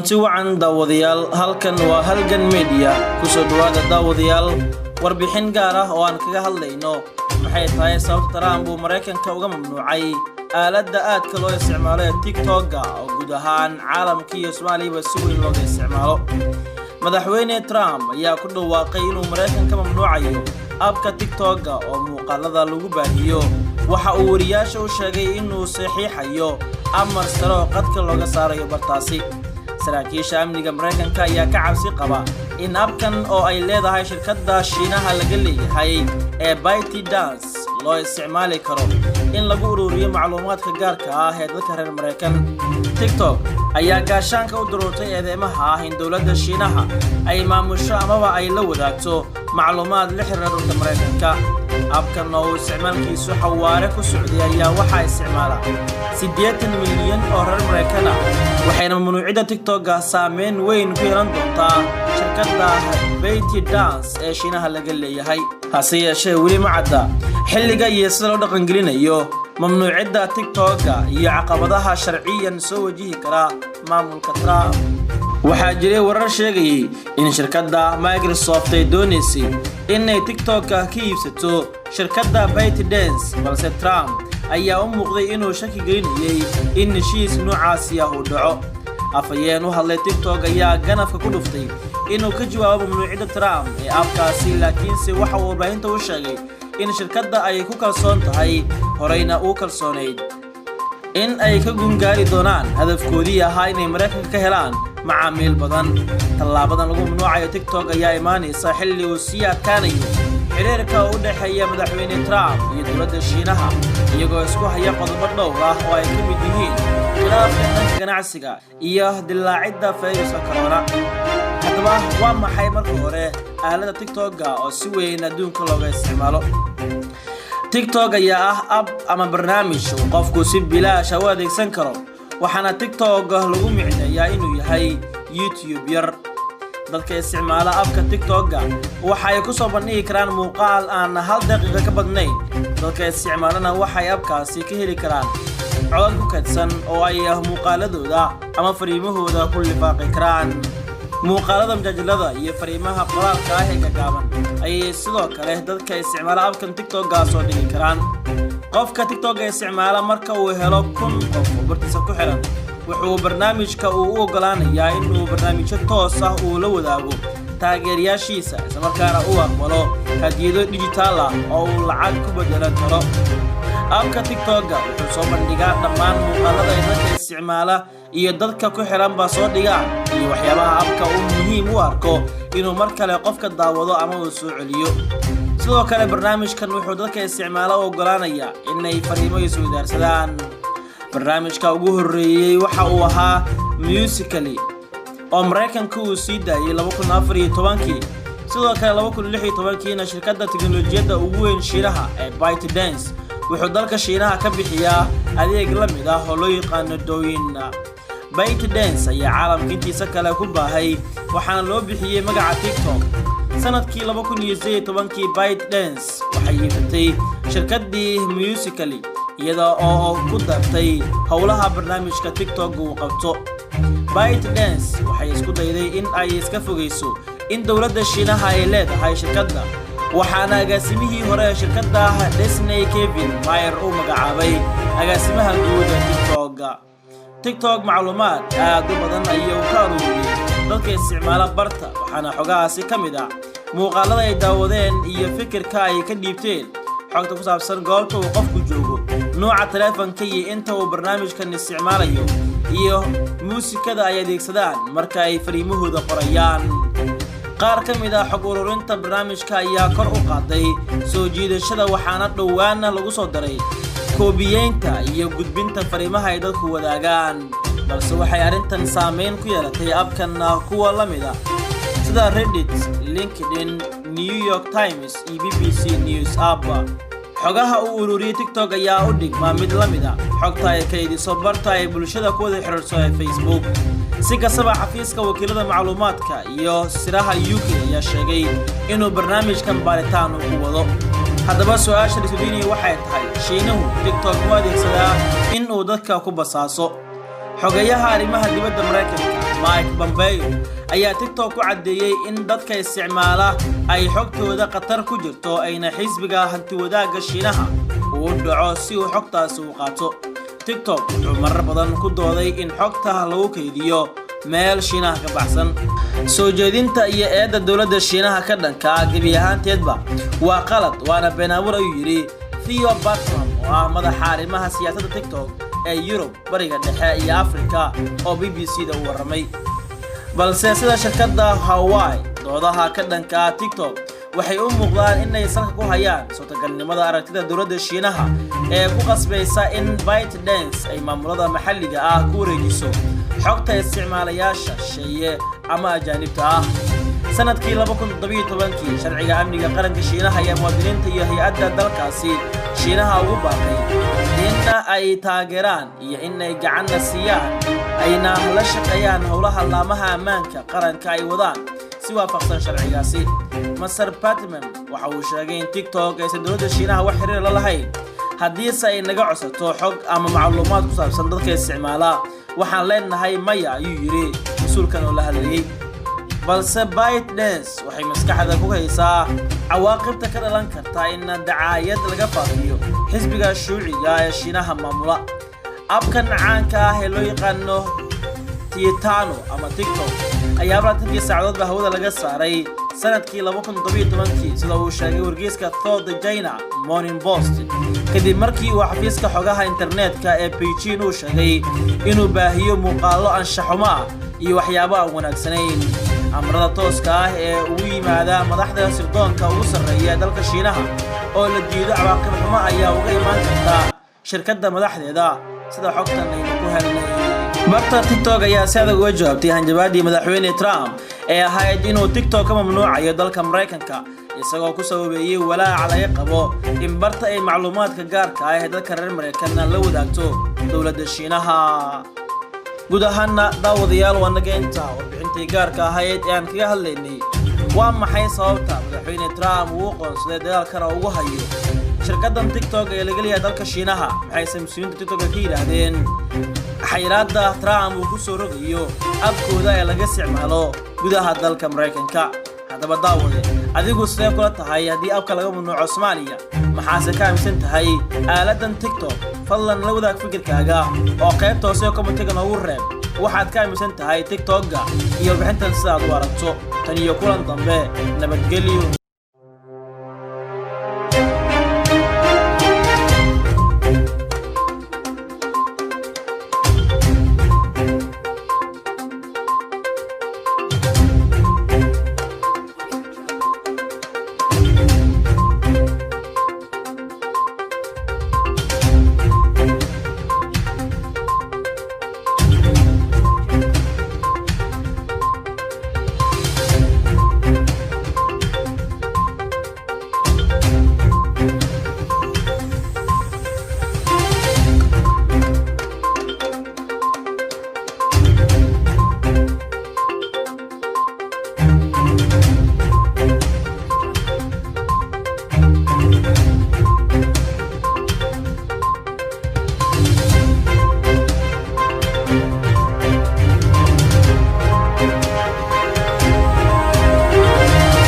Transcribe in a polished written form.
kulanti wacan daawadayaal halkan waa halgan media kusoo dhawaada daawadayaal warbixin gaar ah oo aan kaga hadlayno maxay tahay sababta Trump uu Mareykanka uga mamnuucay aaladda aadka loo isticmaalo ee TikTok oo guud ahaan caalamka iyo Soomaaliya si weyn looga isticmaalo. madaxweyne Trump ayaa ku dhawaaqay inuu Mareykanka mamnuucayo abka TikTok oo muuqaalada lagu baahiyo waxa uu wariyaasha u sheegay inuu saxiixayo amar sare oo qadka looga saarayo bartaasi. saraakiisha amniga Mareykanka ayaa ka cabsi qaba in abkan oo ay leedahay shirkadda Shiinaha laga leeyahay ee ByteDance loo isticmaali karo in lagu ururiyo macluumaadka gaarka ah ee dadka reer Mareykan. TikTok ayaa gaashaanka u dururtay eedeymaha ah in dawladda Shiinaha ay maamusho amaba ay la wadaagto macluumaad la xiriira dhulka Mareykanka. abkan oo isticmaalkiisu xawaare ku socday ayaa waxa isticmaala 80 milyan oo reer Mareykan ah waxayna mamnuucida TikTok saameyn weyn ku yeelan doontaa shirkadda ByteDance ee Shiinaha laga leeyahay. hase yeeshee weli ma cadda xilliga iyo sida loo dhaqangelinayo mamnuucida TikTok iyo caqabadaha sharciyan soo wajihi kara maamulka Trump. waxaa jiray warar sheegayay in shirkadda Microsoft ay doonaysay inay TikTok ka iibsato shirkadda ByteDance, balse Trump ayaa u muuqday inuu shaki gelinayay in heshiis noocaasi ah uu dhaco. afayeen u hadlay TikTok ayaa ganafka ku dhuftay inuu ka jawaabo mamnuucida Trump ee abkaasi, laakiinse waxa uu warbaahinta u sheegay in shirkadda ay ku kalsoon tahay horeyna uu kalsoonayd in ay ka gungaari doonaan hadafkoodii ahaa inay Mareykanka ka helaan macaamiil badan. tallaabadan lagu mamnuucayo TikTok ayaa imaanaysa xilli uu sii adkaanayo xiriirka u dhaxeeya madaxweyne Trump iyo dowladda Shiinaha iyagoo isku haya qodobo dhowr ah oo ay ka mid yihiin khilaafka dhanka ganacsiga iyo dilaacidda fayraska corona. haddaba waa maxay marka hore aaladda TikTok oo si weyn adduunka looga isticmaalo? TikTok ayaa ah ab ama barnaamij uu qofku si bilaash ah u adeegsan karo, waxaana TikTok lagu micneeyaa inuu yahay YouTube yar. dadka isticmaala abka TikTok waxa ay ku soo bandhigi karaan muuqaal aan hal daqiiqo ka badnayn. dadka isticmaalana waxay abkaasi ka heli karaan codad ku kaydsan oo ay muuqaaladooda ama fariimahooda ku lifaaqi karaan. muuqaalada majaajilada iyo fariimaha qoraalka ah ee gaaban ayay sidoo kale dadka isticmaala abkan TikTok soo dhigi karaan. qofka TikTok isticmaala marka uu helo 1000 qof oo bartiisa ku xiran wuxuu barnaamijka u ogolaanayaa inuu barnaamijyo toos ah uu la wadaago taageerayaashiisa isla markaana uu aqbalo hadiyado digital ah oo uu lacag ku bedelan karo. abka TikTok wuxuu soo bandhigaa dhammaan muuqaalada ay dadka isticmaala iyo dadka ku xiran ba soo dhigaan iyo waxyaabaha abka uu muhiim u arko inuu mar kale qofka daawado ama uu soo celiyo. sidoo kale barnaamijkan wuxuu dadka isticmaala u ogolaanayaa inay fariimo isu wadaarsadaan. barnaamijka ugu horeeyay waxa uu ahaa Musical.ly oo Mareykanka uu sii daayay 2014. sidoo kale 2016 shirkadda tiknoolajiyadda ugu weyn Shiinaha ee ByteDance wuxuu dalka Shiinaha ka bixiyaa adeeg la mid ah oo loo yaqaan Douyin. ByteDance ayaa caalamka intiisa kale ku baahay waxaana loo bixiyay magaca TikTok. sanadkii 2018 ByteDance waxay yeelatay shirkaddii Musical.ly iyada oo ku dartay howlaha barnaamijka TikTok uu qabto. ByteDance waxay isku dayday in ay iska fogeyso in dawladda Shiinaha ay leedahay shirkadda, waxaana agaasimihii hore ee shirkadda Disney Kevin Mayer uu magacaabay agaasimaha guud ee TikTok. macluumaad aad u badan ayuu ka ururiyay dadka isticmaala barta, waxaana xogahaasi ka mid ah muuqaalada ay daawadeen iyo fikirka ay ka dhiibteen, xogta ku saabsan goobta uu qofku joogo, nooca taleefanka iyo inta uu barnaamijkan isticmaalayo, iyo muusikada ay adeegsadaan marka ay fariimahooda qorayaan. qaar ka mid ah xog ururinta barnaamijka ayaa kor u qaaday soo jiidashada, waxaana dhowaana lagu soo daray koobiyeynta iyo gudbinta fariimaha ay dadku wadaagaan. balse waxay arrintan saameyn ku yeelatay abkan kuwa la mid ah sida Reddit, LinkedIn, New York Times iyo BBC News app. xogaha uu ururiyay TikTok ayaa u dhigma mid la mid ah xogta ay kaydiso barta ay bulshada ku wada xiriirso ee Facebook. si kastaba xafiiska wakiilada macluumaadka iyo siraha UK ayaa sheegay inuu barnaamijkan baaritaan u wado. haddaba su'aasha la isweydiinaya waxay tahay Shiinuhu TikTok u adeegsadaa in uu dadka ku basaaso. xogayaha arrimaha dibadda Mareykanka Mike Pompeo ayaa TikTok ku cadeeyay in dadka isticmaala ay xogtooda qatar ku jirto ayna xisbiga hanti wadaaga Shiinaha uu dhaco si uu xogtaas u qaato. TikTok wuxuu marar badan ku dooday in xogta lagu kaydiyo meel Shiinaha ka baxsan. Soo jeedinta iyo eedda dawladda Shiinaha ka dhanka gabi ahaanteedba waa qalad waana been abuur ayuu yiri Theo Bachmann oo ah madaxa arrimaha siyaasadda TikTok ee Yurub, Bariga Dhexe iyo Afrika oo BBC-da u waramay. balse sida shirkadda Huawei doodaha ka dhanka TikTok waxay u muuqdaan inay salka ku hayaan suurtagalnimada aragtida dawladda Shiinaha ee ku qasbaysa in ByteDance ay maamulada maxalliga ah ku wareejiso xogta isticmaalayaasha shisheeye ama ajaanibta ah. sanadkii 2017 sharciga amniga qaranka Shiinaha ayaa muwaadiniinta iyo hay'adda dalkaasi Shiinaha ugu baaqay in ay taageeraan iyo in ay gacan siiyaan ayna la shaqeeyaan howlaha laamaha ammaanka qaranka ay wadaan si waafaqsan sharcigaasi. Mr. Patman waxa uu sheegay in TikTok ay dawladda Shiinaha wax xiriir la lahayn haddii ay naga codsato xog ama macluumaad ku saabsan dadka isticmaala waxaan leenahay maya ayuu yiri mas'uulkan oo la hadlayay. balse ByteDance waxay maskaxda ku haysaa cawaaqibta ka dhalan karta in dacaayad laga faafiyo xisbiga shuuciga ee Shiinaha maamula. abkan caanka ah ee loo yaqaano Tietano ama TikTok ayaa 24 saacadood hawada laga saaray sanadkii 2017 sida uu sheegay wargeyska The China Morning Post kadib markii uu xafiiska xogaha internetka ee Beijing uu sheegay inuu baahiyo muuqaallo anshaxumo ah iyo waxyaabo aan wanaagsanayn. amrada tooska ah ee ugu yimaada madaxda sirdoonka ugu sarreeya dalka Shiinaha oo la diido cawaaqib xumo ayaa uga imaan karta shirkadda madaxdeeda sida xogtan ay ku helnay. barta TikTok ayaa si adag uga jawaabtay hanjabaadii madaxweyne Trump ee ahayd inuu TikTok ka mamnuucayo dalka Mareykanka isagoo ku sababeeyay walaac laga qabo in barta ay macluumaadka gaarka ah ee dalka reer Mareykanka la wadaagto dawladda Shiinaha. guud ahaan daawadayaal waa naga inta warbixintii gaarka ahayd ee aan kaga hadlaynay waa maxay sababta madaxweyne Trump uu qoonsaday dagaalkan ugu hayo shirkaddan TikTok ee laga leeyahay dalka Shiinaha. maxay samsuunta TikTok ka yiraahdeen xayiraadda Trump uu ku soo rogayo abkooda ee laga isticmaalo gudaha dalka Mareykanka. haddaba daawade adigu sidee kula tahay haddii abka laga mamnuuco Soomaaliya maxaase ka aaminsan tahay aaladan TikTok? fadlan la wadaag fikirkaaga oo qaybta hoose comment-ga noogu reeb waxaad ka aaminsan tahay TikTok-ga iyo bixintan sidaad u aragto. tan iyo kulan dambe nabadgelyo.